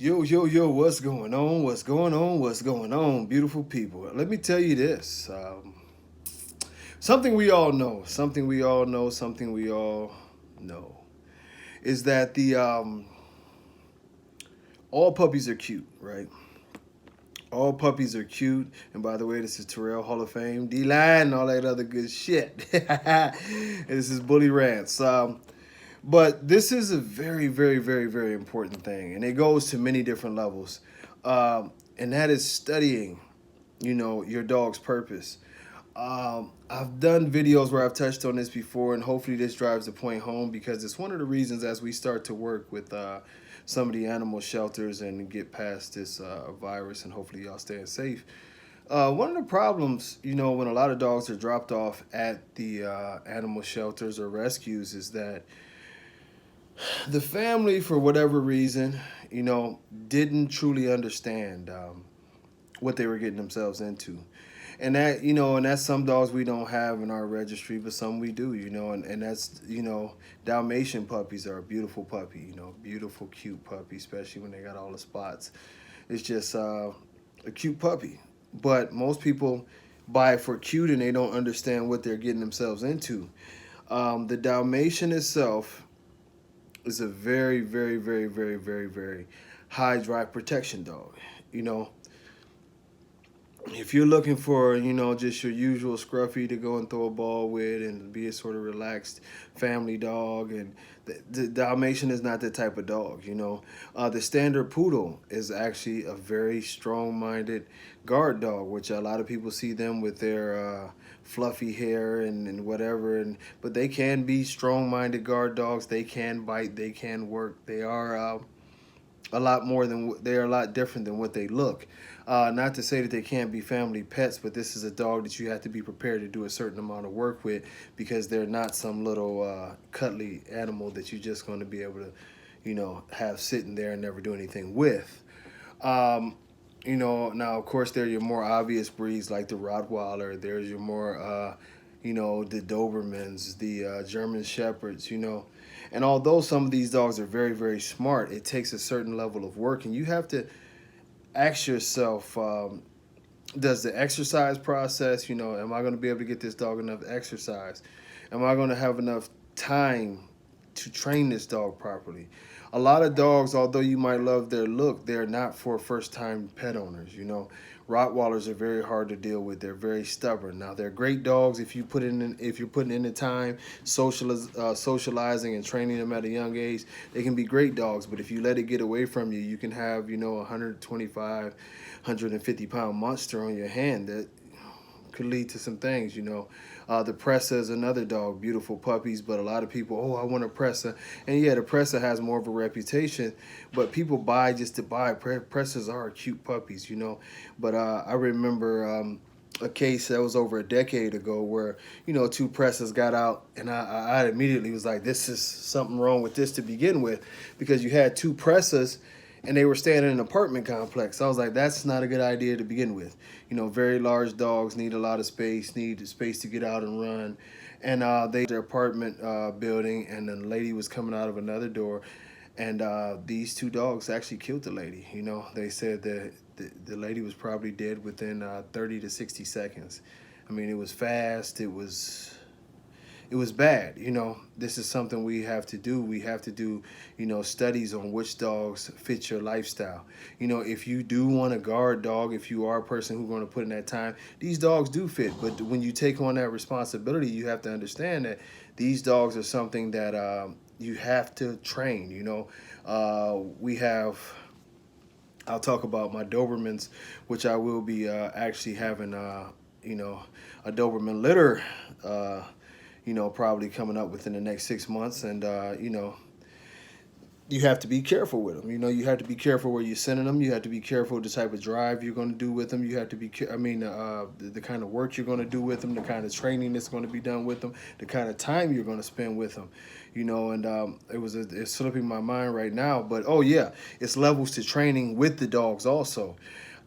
Yo, what's going on? What's going on? What's going on, beautiful people? Let me tell you this. Something we all know, something we all know is that the all puppies are cute, right? All puppies are cute. And by the way, this is Terrell Hall of Fame, D-Line, all that other good shit. And this is Bully Rants. But this is a very, very, very, very important thing. And it goes to many different levels. And that is studying, your dog's purpose. I've done videos where I've touched on this before, and hopefully this drives the point home because it's one of the reasons as we start to work with some of the animal shelters and get past this virus, and hopefully y'all staying safe. One of the problems, when a lot of dogs are dropped off at the animal shelters or rescues is that the family, for whatever reason, didn't truly understand what they were getting themselves into. And that's some dogs we don't have in our registry, but some we do, and that's, Dalmatian puppies are a beautiful puppy, beautiful, cute puppy, especially when they got all the spots. It's just a cute puppy. But most people buy it for cute and they don't understand what they're getting themselves into. The Dalmatian itself is a very, very, very, very, very, very high drive protection dog. If you're looking for, just your usual scruffy to go and throw a ball with and be a sort of relaxed family dog, and the Dalmatian is not that type of dog, The standard poodle is actually a very strong-minded guard dog, which a lot of people see them with their fluffy hair and whatever, but they can be strong-minded guard dogs. They can bite, they can work. They are they're a lot different than what they look. Not to say that they can't be family pets, but this is a dog that you have to be prepared to do a certain amount of work with because they're not some little cuddly animal that you're just going to be able to, have sitting there and never do anything with. Now, of course, there are your more obvious breeds like the Rottweiler. There's your more, the Dobermans, the German Shepherds, And although some of these dogs are very, very smart, it takes a certain level of work. And you have to ask yourself, does the exercise process, am I going to be able to get this dog enough exercise? Am I going to have enough time to train this dog properly? A lot of dogs, although you might love their look, they're not for first-time pet owners, Rottweilers are very hard to deal with. They're very stubborn. Now, they're great dogs if you're putting in the time, socializing and training them at a young age. They can be great dogs, but if you let it get away from you, you can have, 125, 150 pound monster on your hand that could lead to some things, The Pressa is another dog, beautiful puppies, but a lot of people, I want a Pressa. And yeah, the Pressa has more of a reputation, but people buy just to buy. Pressas are cute puppies, But I remember a case that was over a decade ago where, two Pressas got out, and I immediately was like, this is something wrong with this to begin with, because you had two Pressas and they were staying in an apartment complex. I was like, that's not a good idea to begin with. Very large dogs need a lot of space, need space to get out and run. And their apartment building, and then the lady was coming out of another door, and these two dogs actually killed the lady. They said that the lady was probably dead within 30 to 60 seconds. I mean, it was fast. It was bad. This is something we have to do. We have to do, studies on which dogs fit your lifestyle. If you do want a guard dog, if you are a person who's going to put in that time, these dogs do fit. But when you take on that responsibility, you have to understand that these dogs are something that you have to train. I'll talk about my Dobermans, which I will be actually having, a Doberman litter, probably coming up within the next 6 months. And, you have to be careful with them. You have to be careful where you're sending them. You have to be careful the type of drive you're going to do with them. You have to be, the kind of work you're going to do with them, the kind of training that's going to be done with them, the kind of time you're going to spend with them, and it's slipping my mind right now. But, oh, yeah, it's levels to training with the dogs also.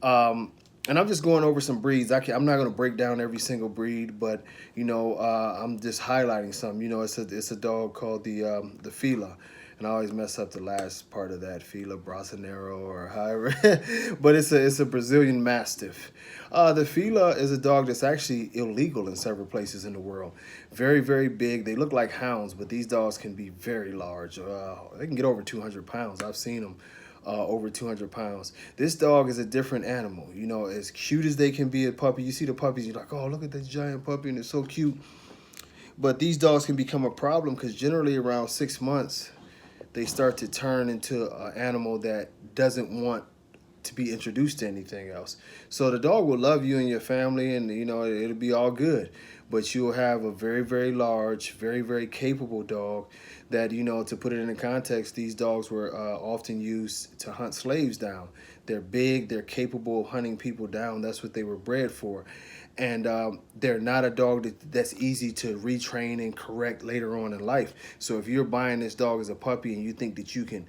And I'm just going over some breeds. I'm not going to break down every single breed, but I'm just highlighting some. It's a dog called the Fila, and I always mess up the last part of that, Fila Brasileiro or however, but it's a Brazilian Mastiff. The Fila is a dog that's actually illegal in several places in the world. Very, very big. They look like hounds, but these dogs can be very large. They can get over 200 pounds. I've seen them over 200 pounds. This dog is a different animal. You know, as cute as they can be, a puppy. You see the puppies, you're like, oh, look at that giant puppy, and it's so cute. But these dogs can become a problem because generally around 6 months, they start to turn into an animal that doesn't want to be introduced to anything else. So the dog will love you and your family, and you know it'll be all good. But you'll have a very, very large, very, very capable dog that, you know, to put it in context, these dogs were often used to hunt slaves down. They're big, they're capable of hunting people down. That's what they were bred for. And they're not a dog that's easy to retrain and correct later on in life. So if you're buying this dog as a puppy and you think that you can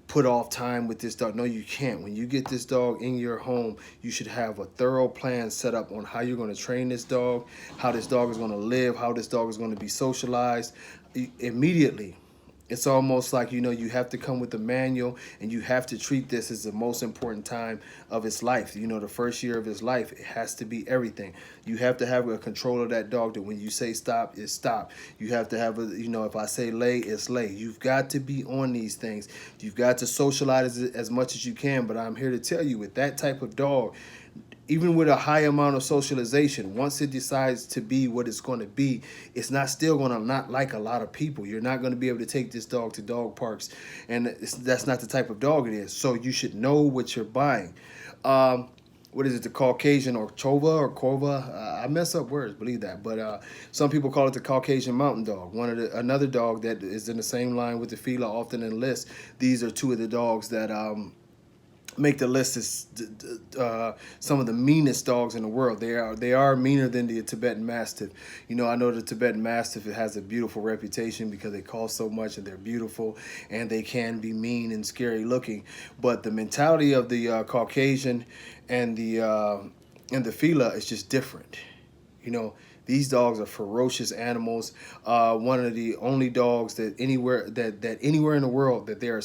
put off time with this dog, no, you can't. When you get this dog in your home, you should have a thorough plan set up on how you're going to train this dog, how this dog is going to live, how this dog is going to be socialized immediately. It's almost like, you know, you have to come with a manual, and you have to treat this as the most important time of its life. You know, the first year of his life, it has to be everything. You have to have a control of that dog that when you say stop, it's stop. You have to have a, you know, if I say lay, it's lay. You've got to be on these things. You've got to socialize as much as you can. But I'm here to tell you, with that type of dog, even with a high amount of socialization, once it decides to be what it's going to be, it's not still going to not like a lot of people. You're not going to be able to take this dog to dog parks, and that's not the type of dog it is. So you should know what you're buying. What is it, the Caucasian or Chova or Kova? I mess up words, believe that. But some people call it the Caucasian Mountain Dog. Another dog that is in the same line with the Fila, often in lists. These are two of the dogs that make the list as some of the meanest dogs in the world. They are meaner than the Tibetan Mastiff. You know, I know the Tibetan Mastiff, it has a beautiful reputation because they cost so much and they're beautiful and they can be mean and scary looking. But the mentality of the Caucasian and the Fila is just different. You know, these dogs are ferocious animals. One of the only dogs that anywhere in the world that they are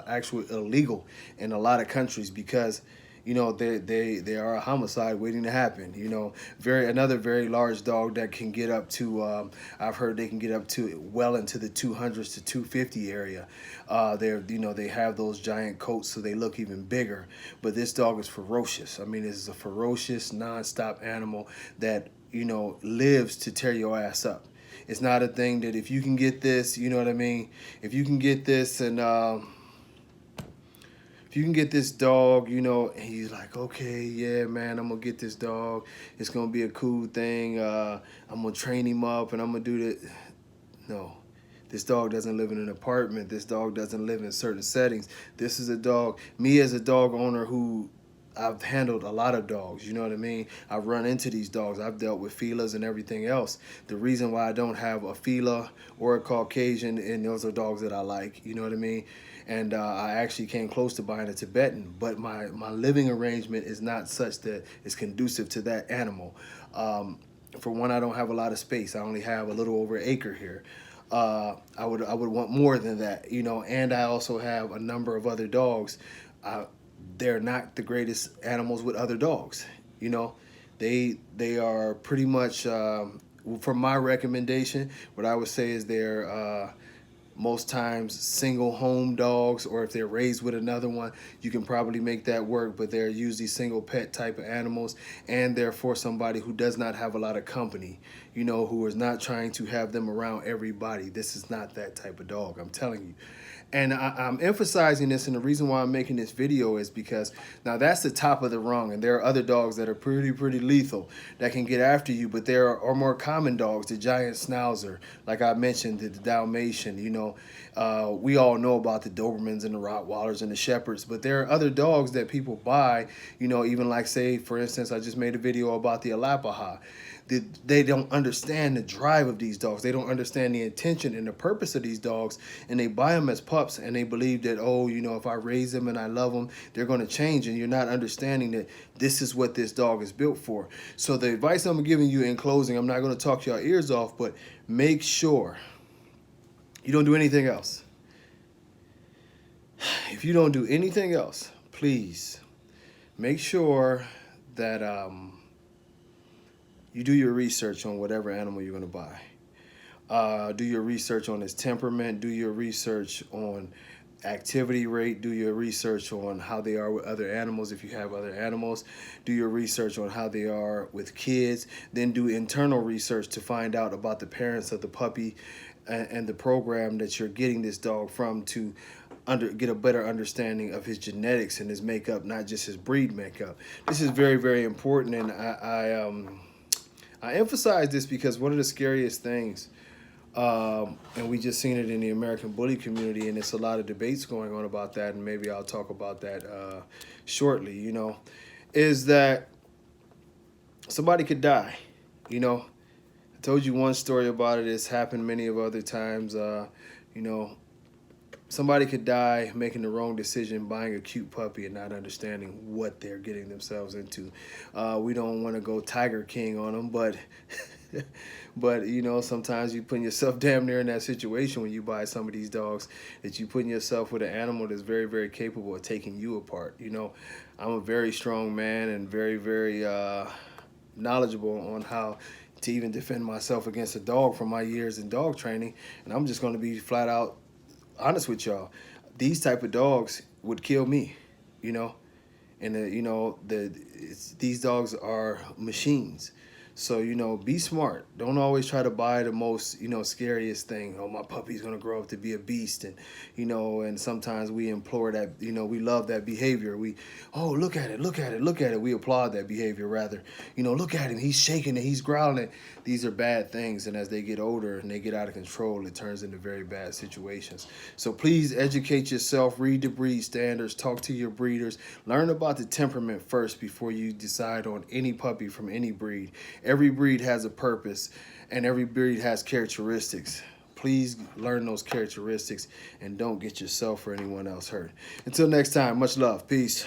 actually illegal in a lot of countries because, you know, they are a homicide waiting to happen. You know, another very large dog that can get up to I've heard they can get up to well into the 200s to 250 area. They have those giant coats, so they look even bigger. But this dog is ferocious. I mean, this is a ferocious, nonstop animal that, you know, lives to tear your ass up. It's not a thing that if you can get this, you know what I mean? If you can get this and if you can get this dog, you know, and he's like, okay, yeah, man, I'm going to get this dog. It's going to be a cool thing. I'm going to train him up and I'm going to do that. No. This dog doesn't live in an apartment. This dog doesn't live in certain settings. This is a dog. Me as a dog owner who I've handled a lot of dogs, you know what I mean? I've run into these dogs. I've dealt with Filas and everything else. The reason why I don't have a Fila or a Caucasian, and those are dogs that I like, you know what I mean? And I actually came close to buying a Tibetan, but my living arrangement is not such that it's conducive to that animal. For one, I don't have a lot of space. I only have a little over an acre here. I would want more than that, you know, and I also have a number of other dogs. They're not the greatest animals with other dogs, you know. They are pretty much, from my recommendation, what I would say is they're most times single home dogs, or if they're raised with another one, you can probably make that work, but they're usually single pet type of animals, and they're for somebody who does not have a lot of company, you know, who is not trying to have them around everybody. This is not that type of dog, I'm telling you. And I'm emphasizing this, and the reason why I'm making this video is because now that's the top of the rung, and there are other dogs that are pretty lethal that can get after you, but there are more common dogs, the giant schnauzer, like I mentioned, the Dalmatian, you know. We all know about the Dobermans and the Rottweilers and the Shepherds, but there are other dogs that people buy, you know, even like, say, for instance, I just made a video about the Alapaha. They don't understand the drive of these dogs. They don't understand the intention and the purpose of these dogs, and they buy them as pups, and they believe that, oh, you know, if I raise them and I love them, they're going to change, and you're not understanding that this is what this dog is built for. So the advice I'm giving you in closing, I'm not going to talk your ears off, but make sure you don't do anything else. If you don't do anything else, please make sure that you do your research on whatever animal you're going to buy. Do your research on his temperament. Do your research on activity rate. Do your research on how they are with other animals if you have other animals. Do your research on how they are with kids. Then do internal research to find out about the parents of the puppy and the program that you're getting this dog from to get a better understanding of his genetics and his makeup, not just his breed makeup. This is very, very important, and I emphasize this because one of the scariest things, and we just seen it in the American bully community, and it's a lot of debates going on about that, and maybe I'll talk about that shortly, is that somebody could die. I told you one story about it. It's happened many of other times. Somebody could die making the wrong decision, buying a cute puppy and not understanding what they're getting themselves into. We don't want to go Tiger King on them, but sometimes you're putting yourself damn near in that situation when you buy some of these dogs, that you're putting yourself with an animal that's very, very capable of taking you apart. I'm a very strong man and very, very knowledgeable on how to even defend myself against a dog from my years in dog training, and I'm just going to be flat out honest with y'all. These type of dogs would kill me, and these dogs are machines. So, be smart. Don't always try to buy the most, scariest thing. Oh, my puppy's going to grow up to be a beast. And, and sometimes we implore that, we love that behavior. Look at it, look at it, look at it. We applaud that behavior rather. Look at him. He's shaking and he's growling. These are bad things. And as they get older and they get out of control, it turns into very bad situations. So please educate yourself, read the breed standards, talk to your breeders, learn about the temperament first before you decide on any puppy from any breed. Every breed has a purpose, and every breed has characteristics. Please learn those characteristics and don't get yourself or anyone else hurt. Until next time, much love. Peace.